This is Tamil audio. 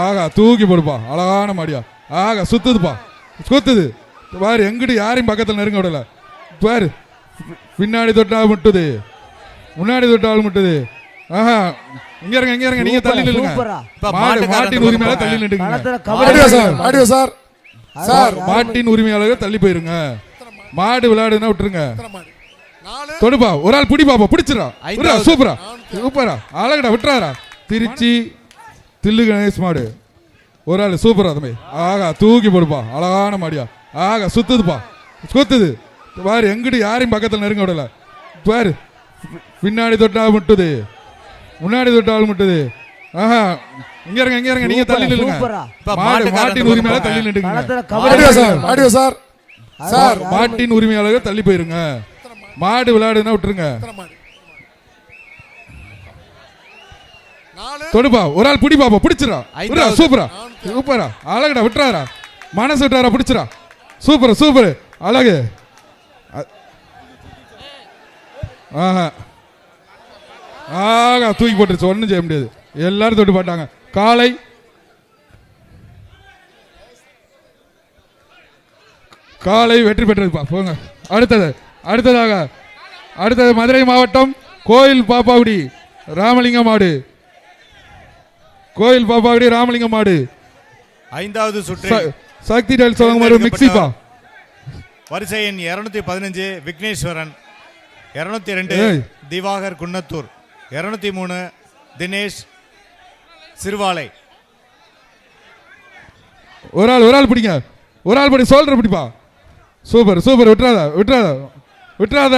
ஆகா தூக்கி போடுப்பா, அழகான மாடியா. ஆகா சுத்துதுப்பா, சுத்துது பாரு. எங்கிட்டு யாரையும் பக்கத்தில் நெருங்க விடல பாரு. பின்னாடி தொட்டால் முட்டுது, முன்னாடி தொட்டால் முட்டுது. ஆஹா இங்க இருங்க, இங்க இருங்க, நீங்க தள்ளி நில்லுங்க. மாட்டின் உரிமையாளர் தள்ளி நில்லுங்க சார். சார் மாட்டின் உரிமையாளர்கள் தள்ளி போயிருங்க. மாடு விளையாடுனா விட்டுருங்க. தொடுப்பா, ஒரு ஆள் பிடிப்பாப்பா, பிடிச்சிடா. சூப்பரா சூப்பரா, அழகடா, விட்டுறாரா. திருச்சி தில்லு கணேஷ் மாடு ஒரு ஆள் சூப்பரா தம்பி. ஆகா தூக்கி போடுப்பா, அழகான மாடியா. ஆகா சுத்துதுப்பா, சுத்துது பாரு. எங்கிட்டு யாரையும் பக்கத்தில் நெருங்க விடல பாரு. பின்னாடி தொட்டால் முட்டுது, முன்னாடி தொட்டால் முட்டுது. ஆஹா இங்க இருங்க, இங்க இருங்க, நீங்க தள்ளி நில்லுங்க. மாட்டின் உரிமையாளர் தள்ளி நில்லுங்க சார். சார் மாட்டின் உரிமையாளர்கள் தள்ளி போயிருங்க. மாடு விளையாடுனா விட்டுருங்க. தொடுப்பா, ஒரு ஆள் பிடிப்பாப்பா, பிடிச்சிடா. சூப்பரா சூப்பரா, அழகுடா, விட்டுறாரா. மனசு விட்டாரா, பிடிச்சிடா. சூப்பர் சூப்பர், அழகு. ஆஹா ஆகா தூக்கி போட்டுருச்சு, ஒன்றும் செய்ய முடியாது. எல்லாரும் தொட்டு போட்டாங்க. காலை காலை வெற்றி பெற்றதுப்பா. போங்க அடுத்தது மதுரை மாவட்டம் கோயில் பாப்பாவுடி ராமலிங்க மாடு. கோயில் பாப்பாவுடி ராமலிங்க மாடு. 5வது சுற்று சக்தி டைல் சொல்லுங்க. மிக்சிப்பா. வரிசை எண் 215 விக்னேஸ்வரன், 202 திவாகர் குன்னத்தூர், 203 தினேஷ் சிறுவாலை. ஒரு ஆள் பிடிங்க, ஒரு ஆள் படி சோல்டர் பிடிப்பா. சூப்பர் சூப்பர், விட்டுறாத.